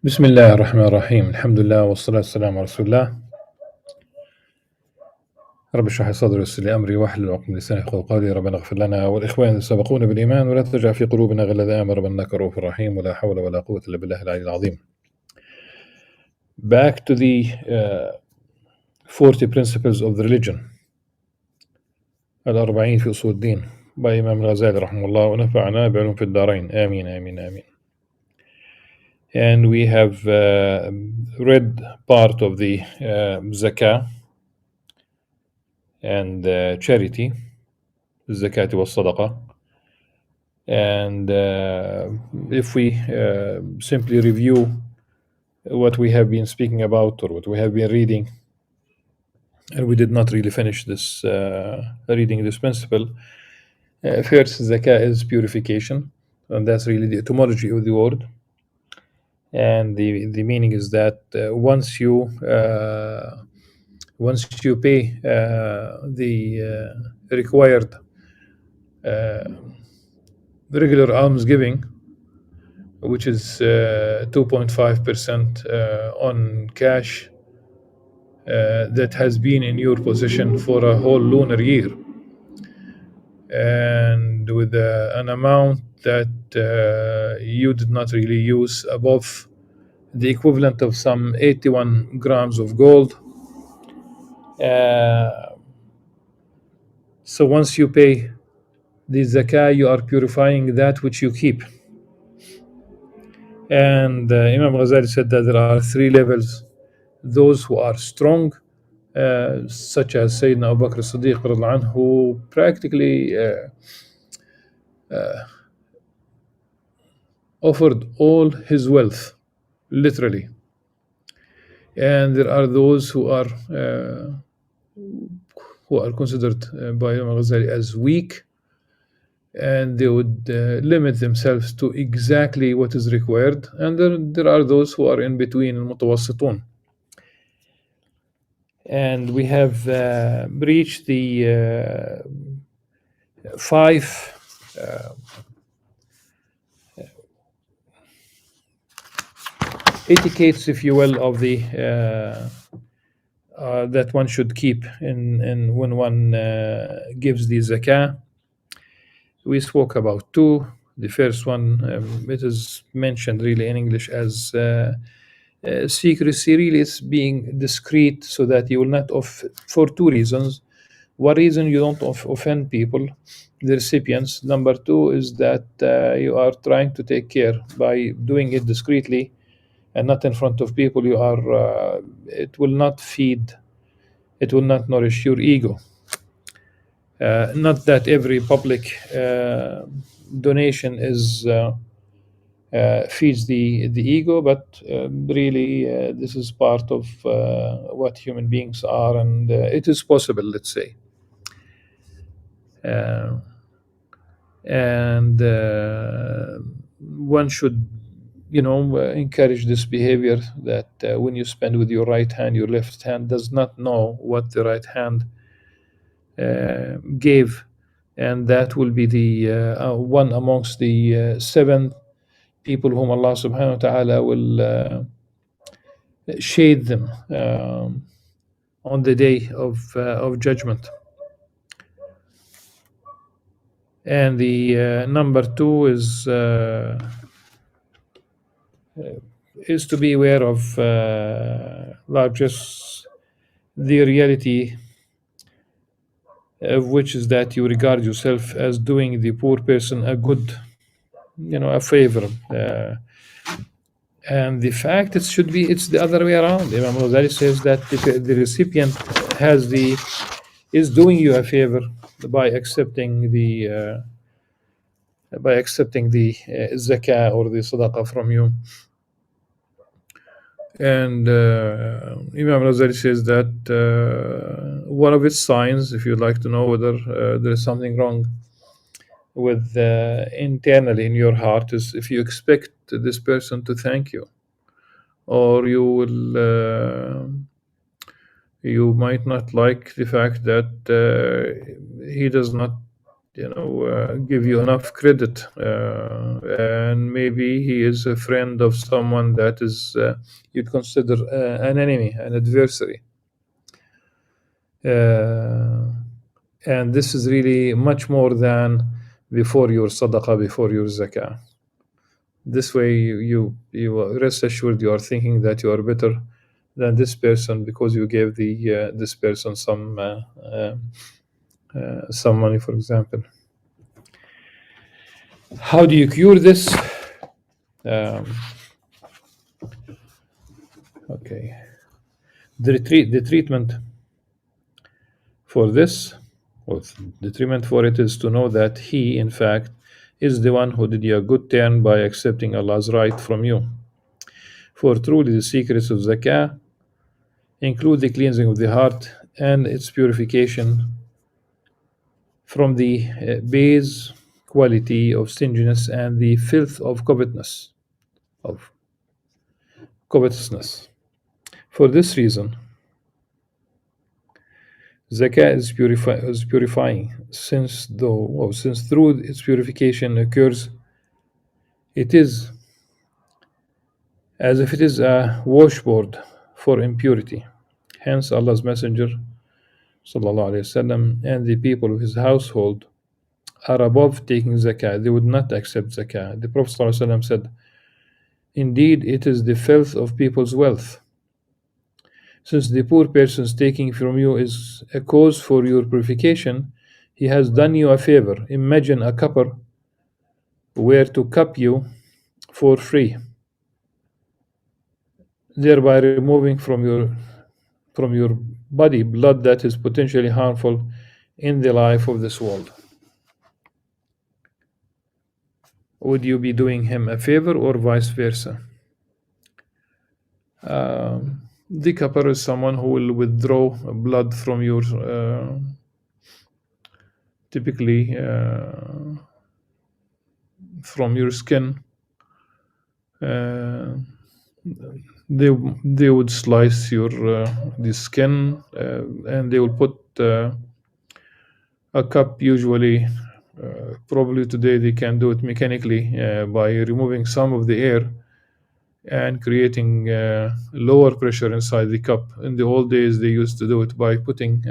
بسم الله الرحمن الرحيم. الحمد لله والصلاة والسلام على رسول الله. رب اشرح لي صدري ويسر لي أمري واحلل عقدة من لساني يفقهوا قولي. ربنا اغفر لنا والإخوان اللي سبقونا بالإيمان ولا تجعل في قلوبنا غلا ذا ربنا إنك رؤوف رحيم ولا حول ولا قوة إلا بالله العلي العظيم. Back to the 40 principles of the religion. الأربعين في أصول الدين by Imam Al-Ghazali رحمه الله ونفعنا بعلوم في الدارين آمين آمين آمين. And we have read part of the zakah and charity, الزكاة والصدقة. And if we simply review what we have been speaking about or what we have been reading, and we did not really finish this reading this principle. First, zakah is purification, and that's really the etymology of the word. And the meaning is that once you pay the required regular almsgiving, which is 2.5% on cash that has been in your possession for a whole lunar year, and with an amount that you did not really use above the equivalent of some 81 grams of gold. So once you pay the zakah, you are purifying that which you keep. And Imam Al-Ghazali said that there are three levels: those who are strong, such as Sayyidina Abu Bakr as-Siddiq radiallahu anhu, who practically offered all his wealth, literally. And there are those who are considered by Imam Al-Ghazali as weak, and they would limit themselves to exactly what is required. And there are those who are in between, المتوسطون. And we have reached the 5 etiquettes, if you will, of the that one should keep in when one gives the zakah. We spoke about 2. The first one, it is mentioned really in English as secrecy. Really, it's being discreet so that you will not for 2 reasons. One reason, you don't offend people, the recipients. Number 2 is that you are trying to take care by doing it discreetly and not in front of people. You are it will not nourish your ego. Not that every public donation is feeds the ego, but really this is part of what human beings are, and it is possible, let's say. And one should encourage this behavior, that when you spend with your right hand, your left hand does not know what the right hand gave, and that will be the one amongst the 7 people whom Allah subhanahu wa ta'ala will shade them on the day of judgment. And the number 2 is to be aware of largest the reality of which is that you regard yourself as doing the poor person a good, a favor. And the fact it's the other way around. Imam Al-Ghazali says that the recipient is doing you a favor by accepting the zakah or the sadaqah from you. And Imam Al-Ghazali says that one of its signs, if you'd like to know whether there is something wrong with internally in your heart, is if you expect this person to thank you, or you might not like the fact that he does not give you enough credit, and maybe he is a friend of someone that is you'd consider an enemy, an adversary. And this is really much more than before your sadaqah, before your zakah. This way, you rest assured you are thinking that you are better than this person because you gave this person some money, for example. How do you cure this? Okay, the treatment for this, or the treatment for it, is to know that he, in fact, is the one who did you a good turn by accepting Allah's right from you. For truly the secrets of zakah include the cleansing of the heart and its purification from the base quality of stinginess and the filth of covetousness. For this reason, zakah is purifying, since through its purification occurs, it is as if it is a washboard for impurity. Hence, Allah's Messenger sallallahu alaihi wasallam and the people of his household are above taking zakah. They would not accept zakah. The Prophet sallallahu alaihi wasallam said, "Indeed, it is the filth of people's wealth. Since the poor person's taking from you is a cause for your purification, he has done you a favor. Imagine a cupper were to cup you for free, thereby removing from your body blood that is potentially harmful in the life of this world. Would you be doing him a favor or vice versa?" The cupper is someone who will withdraw blood from your typically from your skin. They would slice your the skin, and they will put a cup. Usually, probably today they can do it mechanically by removing some of the air and creating lower pressure inside the cup. In the old days, they used to do it by putting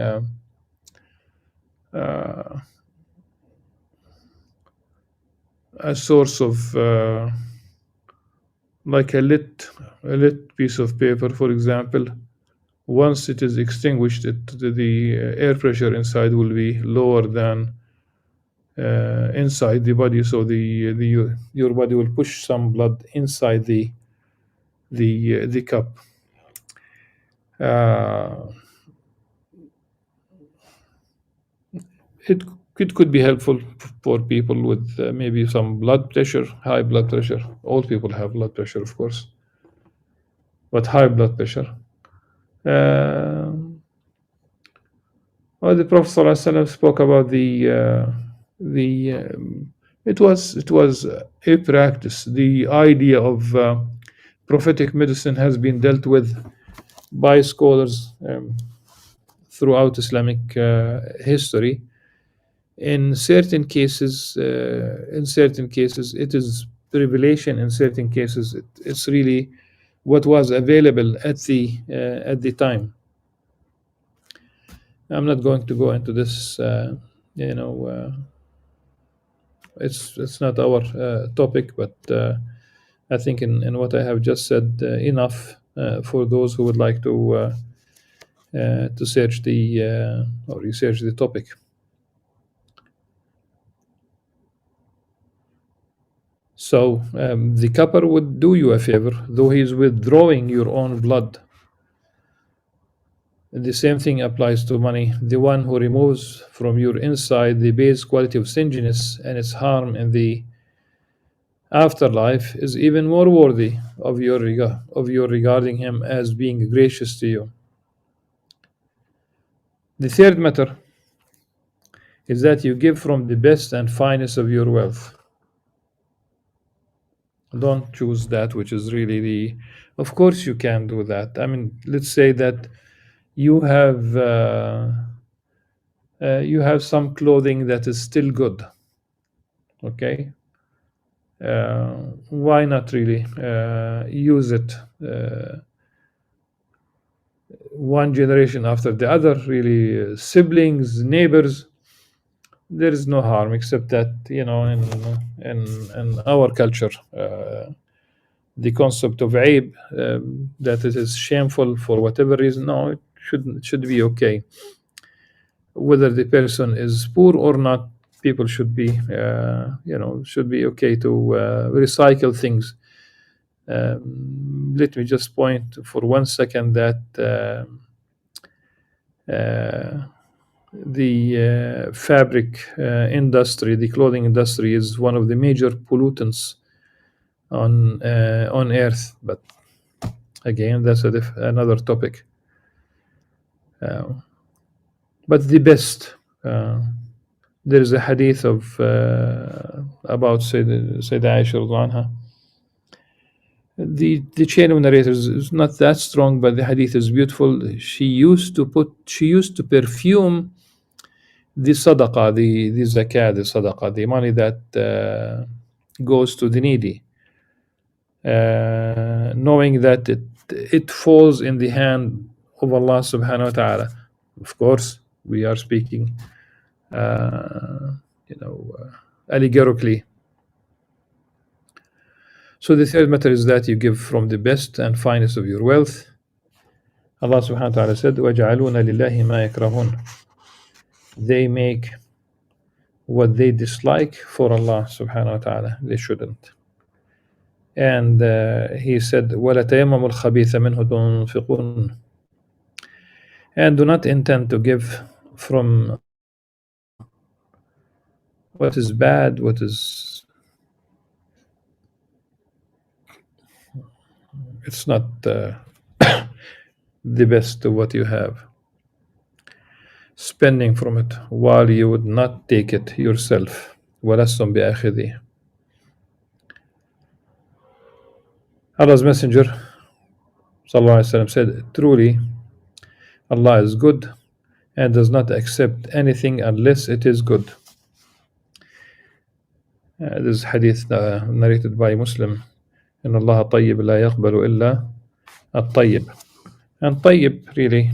a source of like a lit piece of paper, for example. Once it is extinguished, the air pressure inside will be lower than inside the body, so your body will push some blood inside the cup. It could be helpful for people with maybe some blood pressure, high blood pressure. All people have blood pressure, of course, but high blood pressure. The Prophet ﷺ spoke about it was a practice. The idea of prophetic medicine has been dealt with by scholars throughout Islamic history. In certain cases, it is revelation. In certain cases, it's really what was available at the time. I'm not going to go into this. It's not our topic, but I think in what I have just said, enough for those who would like to search or research the topic. So the cupper would do you a favor, though he is withdrawing your own blood. The same thing applies to money. The one who removes from your inside the base quality of stinginess and its harm in the afterlife is even more worthy of your regarding him as being gracious to you. The third matter is that you give from the best and finest of your wealth. Don't choose that which is really of course you can do that. I mean, let's say that you have You have some clothing that is still good. Okay, why not really use it one generation after the other? Really, siblings, neighbors. There is no harm, except that in our culture, the concept of aib, that it is shameful for whatever reason. No, it should be okay. Whether the person is poor or not, people should be okay to recycle things. Let me just point for 1 second that the fabric industry, the clothing industry, is one of the major pollutants on Earth. But again, that's another topic. But the best, there is a hadith of about Sayyidah Aisha radhiyallahu anha. The chain of narrators is not that strong, but the hadith is beautiful. She used to perfume the sadaqah, the zakah, the sadaqah, the money that goes to the needy, knowing that it falls in the hand of Allah subhanahu wa ta'ala. Of course, we are speaking allegorically. So the third matter is that you give from the best and finest of your wealth. Allah subhanahu wa ta'ala said, وَجَعَلُونَ لِلَّهِ مَا يَكْرَهُونَ. They make what they dislike for Allah subhanahu wa ta'ala. They shouldn't. And he said, وَلَتَيَمَّمُ الْخَبِيثَ مِنْهُ تُنْفِقُونَ. And do not intend to give from what is bad, what is... It's not the best of what you have. Spending from it while you would not take it yourself. وَلَسْتُمْ بِآخِذِهِ. Allah's Messenger sallallahu alaihi wasallam said, truly Allah is good and does not accept anything unless it is good. This hadith narrated by Muslim. إن الله طيب لا يقبل إلا الطيب. And طيب, really,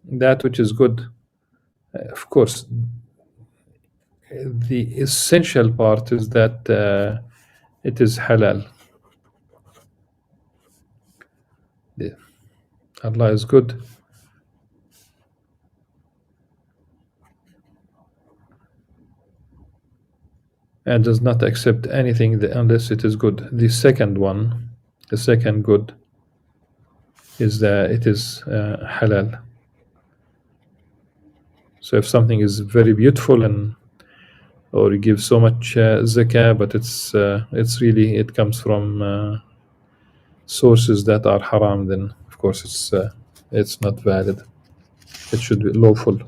that which is good. Of course, the essential part is that it is halal. Allah is good. And does not accept anything unless it is good. The second good, is that it is halal. So if something is very beautiful or you give so much zakah, but it comes from sources that are haram, then of course it's not valid. It should be lawful.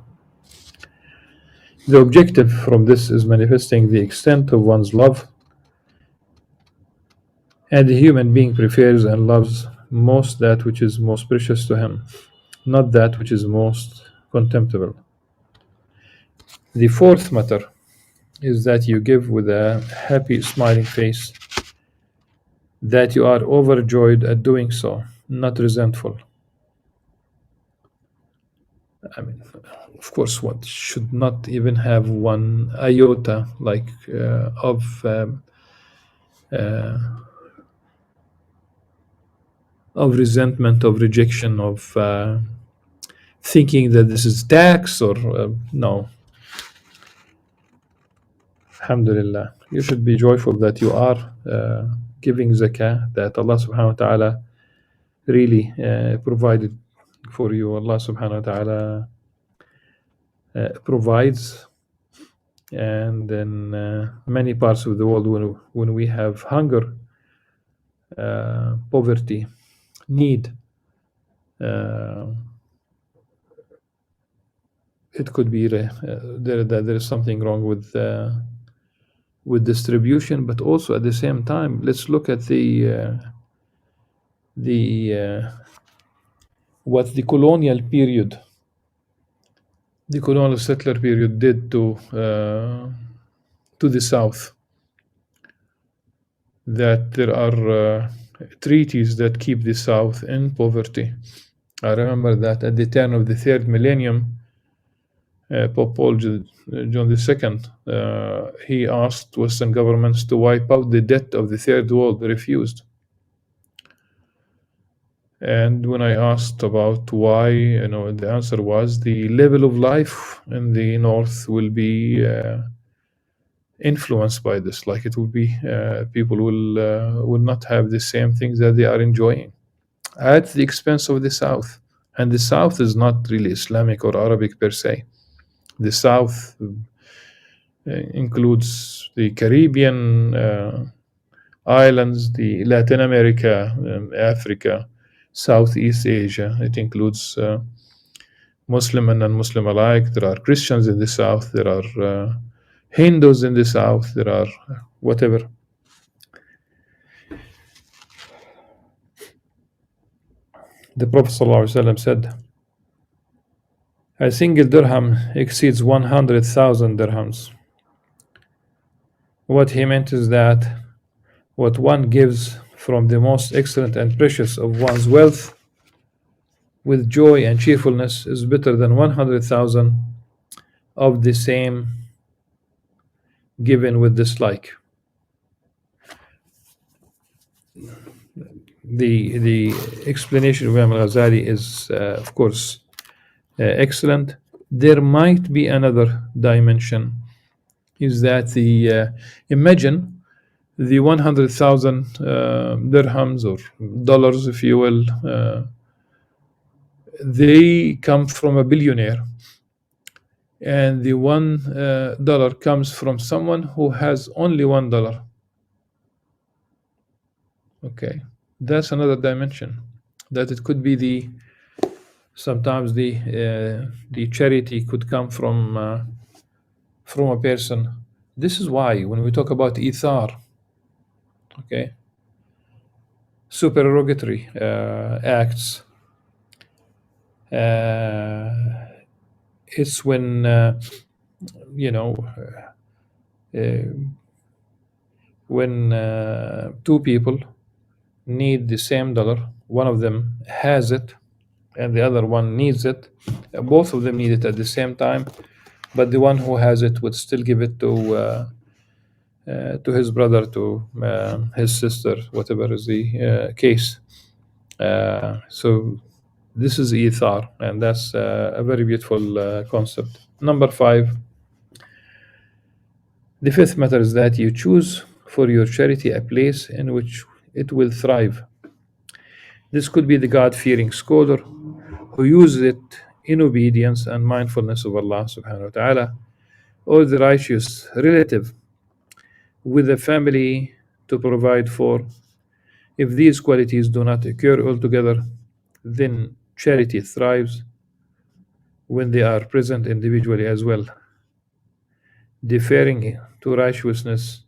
The objective from this is manifesting the extent of one's love, and the human being prefers and loves most that which is most precious to him, not that which is most contemptible. The fourth matter is that you give with a happy, smiling face, that you are overjoyed at doing so, not resentful. I mean, of course, one should not even have one iota of resentment, of rejection, of thinking that this is tax or no. Alhamdulillah, you should be joyful that you are giving zakah, that Allah subhanahu wa ta'ala really provided for you. Allah subhanahu wa ta'ala provides, and in many parts of the world, when we have hunger, poverty, need, it could be there is something wrong with distribution, but also at the same time, let's look at what the colonial period the colonial settler period did to the South, that there are treaties that keep the South in poverty. I remember that at the turn of the third millennium, Pope Paul John II, he asked Western governments to wipe out the debt of the Third World. They refused. And when I asked about why, the answer was the level of life in the North will be influenced by this. Like it will be, people will not have the same things that they are enjoying at the expense of the South. And the South is not really Islamic or Arabic per se. The South includes the Caribbean islands, the Latin America, Africa, Southeast Asia. It includes Muslim and non-Muslim alike. There are Christians in the South. There are Hindus in the South. There are whatever. The Prophet ﷺ said, a single dirham exceeds 100,000 dirhams. What he meant is that what one gives from the most excellent and precious of one's wealth with joy and cheerfulness is better than 100,000 of the same given with dislike. The explanation of Imam Al-Ghazali is, of course, excellent. There might be another dimension, is that imagine the 100,000 dirhams or dollars, if you will, they come from a billionaire, and the $1 comes from someone who has only $1. Okay, that's another dimension. That it could be sometimes the charity could come from a person. This is why when we talk about ithar, okay, supererogatory acts, it's when when two people need the same dollar, one of them has it and the other one needs it. Both of them need it at the same time, but the one who has it would still give it to his brother, to his sister, whatever is the case. So this is ithar, and that's a very beautiful concept. Number 5, the fifth matter is that you choose for your charity a place in which it will thrive. This could be the God-fearing scholar who uses it in obedience and mindfulness of Allah subhanahu wa ta'ala, or the righteous relative with a family to provide for. If these qualities do not occur altogether, then charity thrives when they are present individually as well. Deferring to righteousness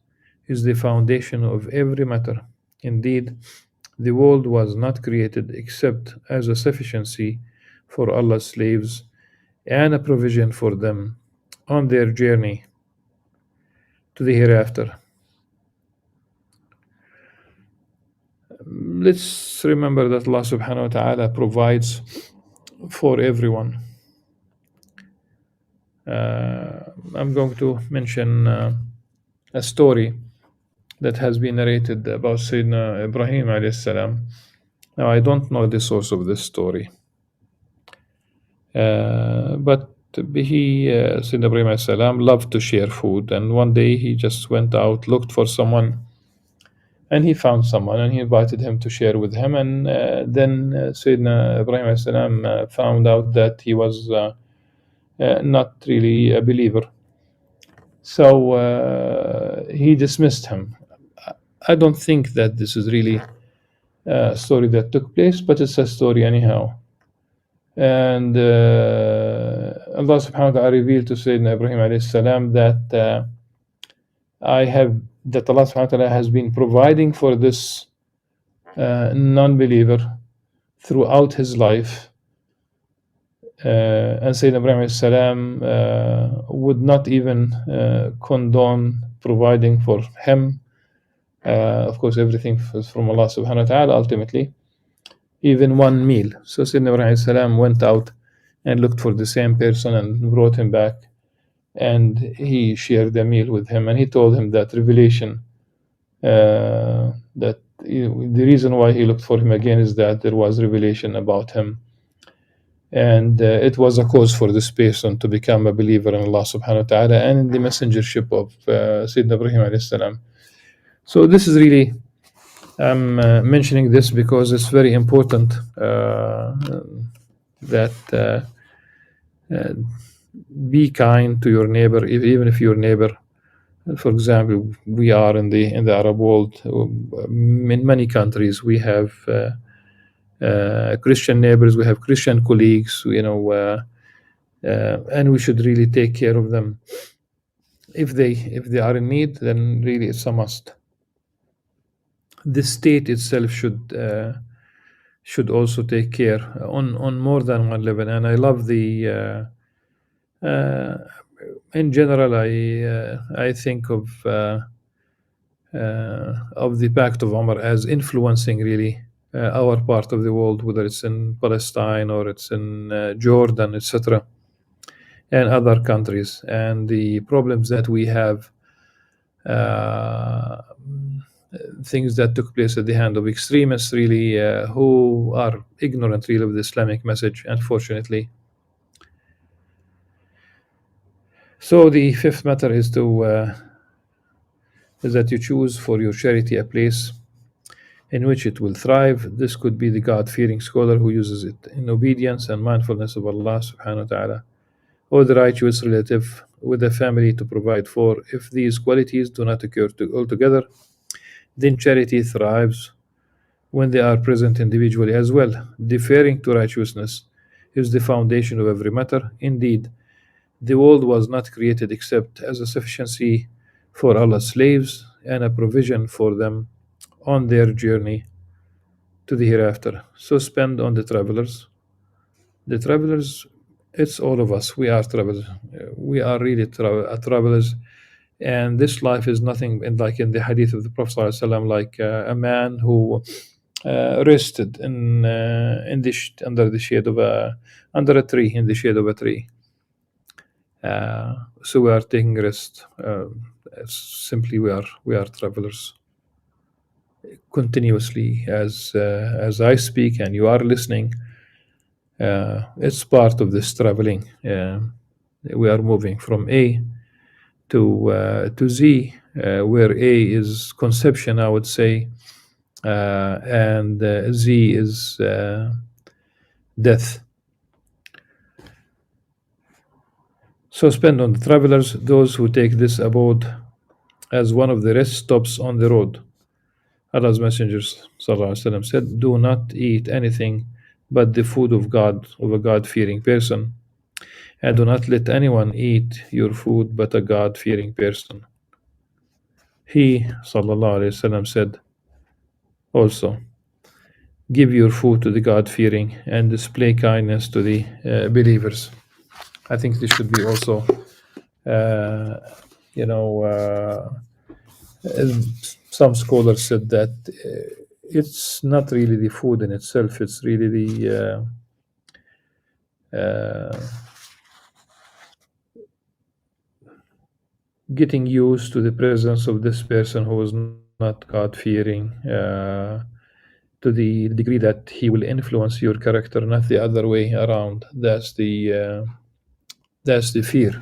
is the foundation of every matter. Indeed, the world was not created except as a sufficiency for Allah's slaves and a provision for them on their journey to the hereafter. Let's remember that Allah subhanahu wa ta'ala provides for everyone. I'm going to mention a story that has been narrated about Sayyidina Ibrahim alayhi salam. Now, I don't know the source of this story, but Sayyidina Ibrahim alayhi salam loved to share food, and one day he just went out, looked for someone, and he found someone, and he invited him to share with him. And then Sayyidina Ibrahim alayhi salam found out that he was not really a believer. So he dismissed him. I don't think that this is really a story that took place, but it's a story anyhow. And Allah subhanahu wa ta'ala revealed to Sayyidina Ibrahim alayhi salam that Allah subhanahu wa ta'ala has been providing for this non-believer throughout his life And Sayyidina Ibrahim salam would not even condone providing for him. Of course, everything is from Allah subhanahu wa ta'ala ultimately, even one meal. So Sayyidina Ibrahim salam went out and looked for the same person and brought him back, and he shared a meal with him, and he told him that revelation, that the reason why he looked for him again is that there was revelation about him, and it was a cause for this person to become a believer in Allah subhanahu wa ta'ala and in the messengership of Sayyidina Ibrahim alayhi salam. So this is really, I'm mentioning this because it's very important that be kind to your neighbor, even if your neighbor, for example, we are in the Arab world. In many countries, we have Christian neighbors, we have Christian colleagues, and we should really take care of them. If they are in need, then really it's a must. The state itself should also take care on more than one level. And I love the in general, I think of the Pact of Umar as influencing really our part of the world, whether it's in Palestine or it's in Jordan, etc., and other countries. And the problems that we have, things that took place at the hand of extremists, really, who are ignorant, really, of the Islamic message, unfortunately. So the fifth matter is that you choose for your charity a place in which it will thrive. This could be the God-fearing scholar who uses it in obedience and mindfulness of Allah subhanahu wa ta'ala, or the righteous relative with a family to provide for. If these qualities do not occur altogether, then charity thrives when they are present individually as well. Deferring to righteousness is the foundation of every matter. Indeed, the world was not created except as a sufficiency for Allah's slaves and a provision for them on their journey to the hereafter. So spend on the travelers. The travelers, it's all of us. We are travelers. We are really travelers. And this life is nothing like in the hadith of the Prophet ﷺ, like a man who rested under the shade of under a tree, in the shade of a tree. So we are taking rest. Simply, we are travelers. Continuously, as I speak and you are listening, it's part of this traveling. We are moving from A to Z, where A is conception, I would say, and Z is death. So spend on the travelers, those who take this abode as one of the rest stops on the road. Allah's Messenger ﷺ said, "Do not eat anything but the food of God, of a God-fearing person, and do not let anyone eat your food but a God-fearing person." He ﷺ said also, "Give your food to the God-fearing and display kindness to the believers." I think this should be also, some scholars said that it's not really the food in itself, it's really the getting used to the presence of this person who is not God-fearing, to the degree that he will influence your character, not the other way around. That's the fear.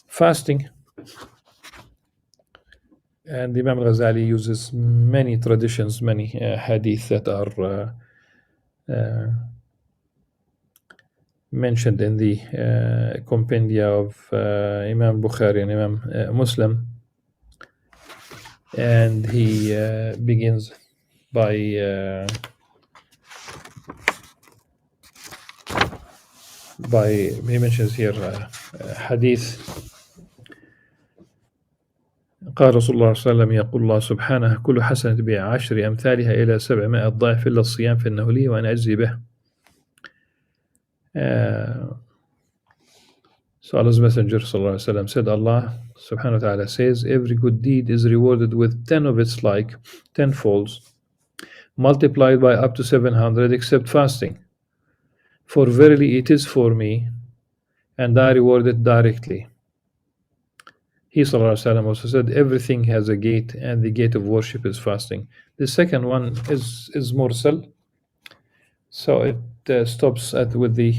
Fasting. And Imam Al-Ghazali uses many traditions, many hadith that are mentioned in the compendia of Imam Bukhari and Imam Muslim. And he begins by he mentions here hadith قال رسول الله صلى الله عليه وسلم يقول الله سبحانه كل حسنة بعشر أمثالها إلى 700 ضعف إلا الصيام فإنه لي وأنا أجزي به. So Allah's Messenger sallallahu alaihi wasallam said, Allah subhanahu wa ta'ala says, every good deed is rewarded with 10 of its like, tenfolds, multiplied by up to 700, except fasting. For verily it is for me, and I reward it directly. He sallallahu alaihi wasallam also said, everything has a gate, and the gate of worship is fasting. The second one is mursal, so it stops with the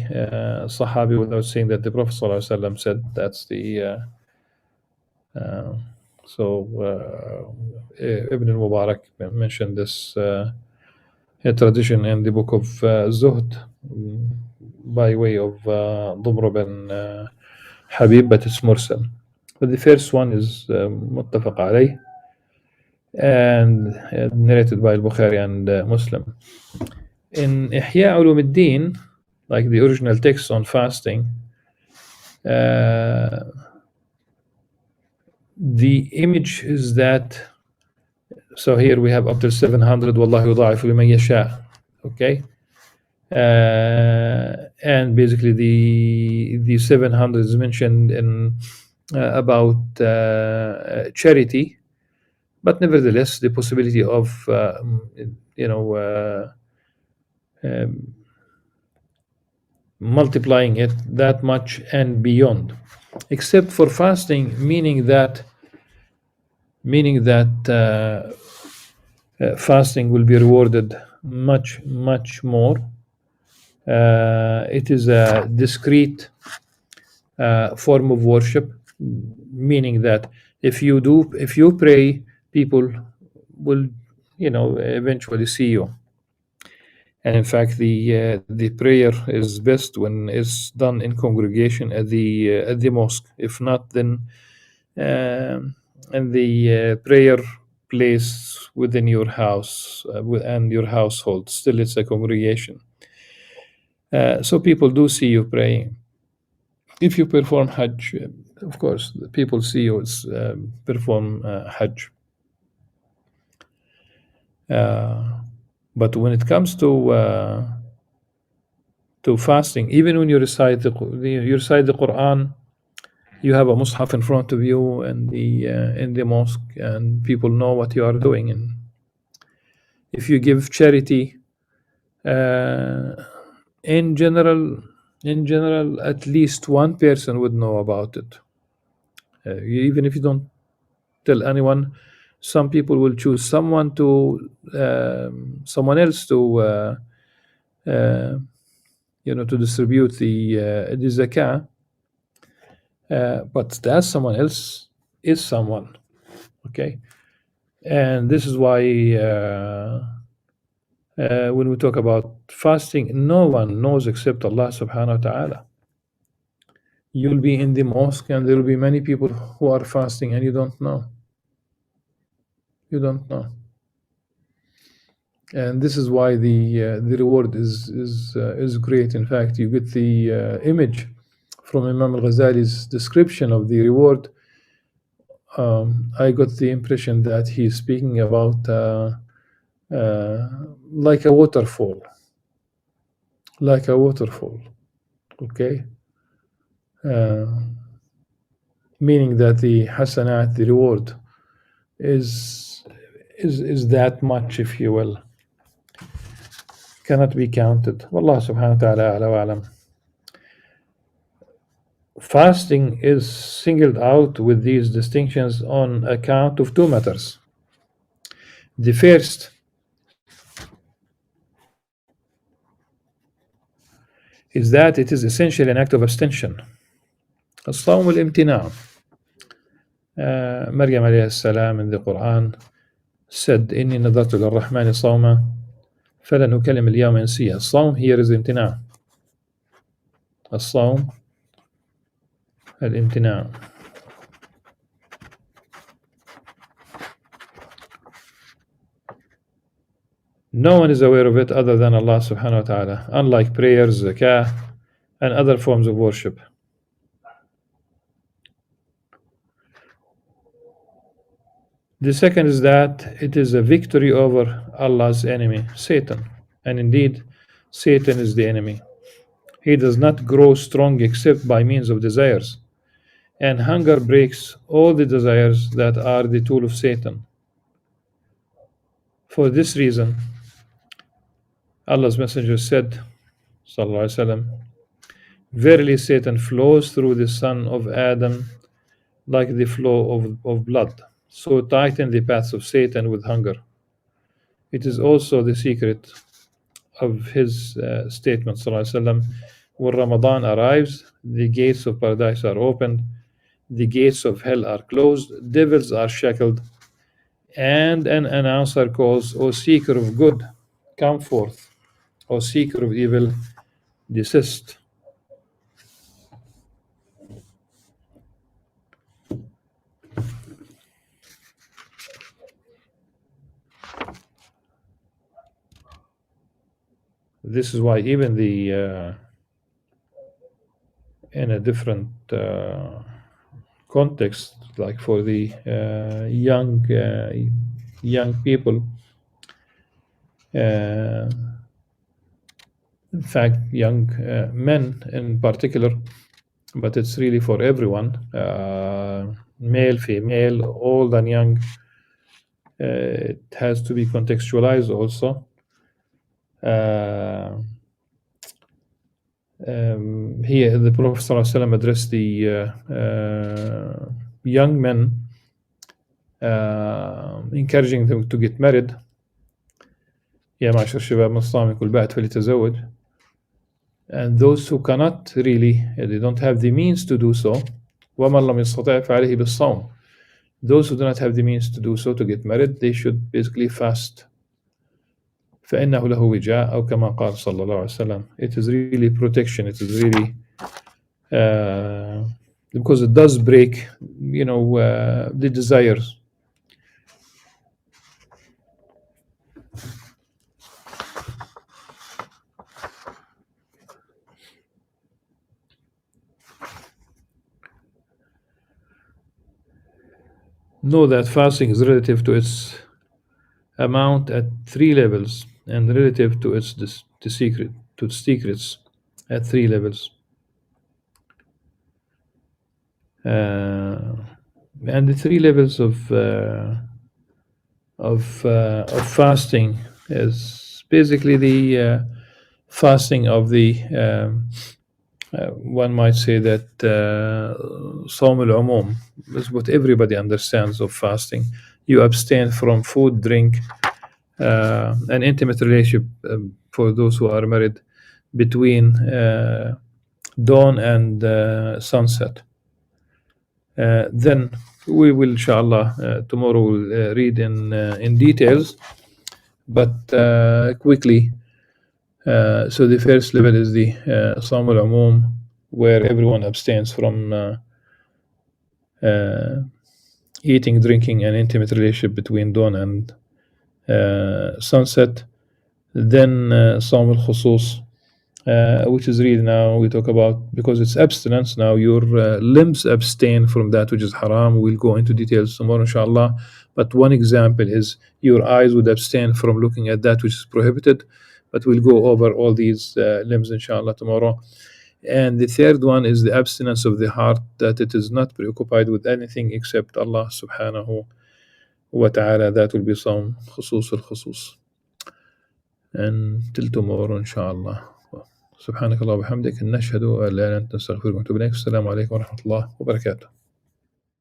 Sahabi without saying that the Prophet sallallahu alaihi wasallam said. That's the Ibn al-Mubarak mentioned this tradition in the book of Zuhd by way of Dumr bin Habib, but it's mursal. But the first one is muttafaq alayh and narrated by Al-Bukhari and Muslim. In Ihya Ulumuddin, like the original text on fasting, the image is that, so here we have up to 700, Wallahu yudha'ifu liman yasha, okay? And basically the 700 is mentioned in about charity, but nevertheless the possibility of multiplying it that much and beyond, except for fasting, meaning that fasting will be rewarded much more. It is a discrete form of worship, meaning that if you pray, people will eventually see you. And in fact, the prayer is best when it's done in congregation at the mosque. If not, then in the prayer place within your house and your household, still it's a congregation. So people do see you praying. If you perform Hajj, of course, the people see you perform Hajj. But when it comes to fasting, even when you recite the Quran, you have a mushaf in front of you and in the mosque, and people know what you are doing. And if you give charity, in general, at least one person would know about it. Even if you don't tell anyone, some people will choose someone else to to distribute the zakah. But that someone else is someone, okay? And this is why when we talk about fasting, no one knows except Allah subhanahu wa ta'ala. You'll be in the mosque and there will be many people who are fasting and you don't know. And this is why the reward is great. In fact, you get the image from Imam Al-Ghazali's description of the reward. I got the impression that he's speaking about like a waterfall, okay? Meaning that the hasanat, the reward, is that much, if you will, cannot be counted. Wallah subhanahu wa ta'ala a'la wa a'lam. Fasting is singled out with these distinctions on account of two matters. The first is that it is essentially an act of abstention. الصوم والامتناع. Maryam alayhi salam in the Quran said, إني نذرت للرحمن صوما فلن أكلم اليوم إنسيا. الصوم here is امتناع. الصوم الامتناع. No one is aware of it other than Allah subhanahu wa ta'ala, unlike prayers, zakah, and other forms of worship. The second is that it is a victory over Allah's enemy, Satan. And indeed, Satan is the enemy. He does not grow strong except by means of desires. And hunger breaks all the desires that are the tool of Satan. For this reason, Allah's Messenger said, Sallallahu Alaihi Wasallam, verily Satan flows through the son of Adam like the flow of blood. So tighten the paths of Satan with hunger. It is also the secret of his statement, Sallallahu Alaihi Wasallam, when Ramadan arrives, the gates of paradise are opened, the gates of hell are closed, devils are shackled, and an announcer calls, O seeker of good, come forth. O seeker of evil, desist. This is why even the in a different context, like for the young people, in fact, young men in particular, but it's really for everyone, male, female, old and young. It has to be contextualized also. Here, the Prophet ﷺ addressed the young men, encouraging them to get married. يا معشر الشباب من الصام يقول بعد فليتزوج. And those who cannot really, they don't have the means to do so, ومن لم يستطع فعليه بالصوم. Those who do not have the means to do so, to get married, they should basically fast. فإنه له وجاء أو كما قال صلى الله عليه وسلم. It is really protection. It is really because it does break, the desires. Know that fasting is relative to its amount at 3 levels, and relative to its secrets at 3 levels. And the 3 levels of fasting is basically the fasting of the one might say that صوم العموم is what everybody understands of fasting. You abstain from food, drink, an intimate relationship for those who are married between dawn and sunset. Then we will, inshallah, tomorrow we'll read in details, but quickly. So the first level is the صوم العموم, where everyone abstains from eating, drinking, and intimate relationship between dawn and sunset. Then صوم الخصوص, which is really now we talk about, because it's abstinence. Now your limbs abstain from that which is haram. We'll go into details tomorrow, inshallah. But one example is your eyes would abstain from looking at that which is prohibited. But we'll go over all these limbs, inshallah, tomorrow. And the third one is the abstinence of the heart, that it is not preoccupied with anything except Allah subhanahu wa ta'ala. That will be some khusus al-khusus. And till tomorrow, inshallah. سبحانك اللهم وبحمدك نشهد أن لا إله إلا أنت نستغفرك ونتوب إليك. السلام عليكم ورحمة الله وبركاته.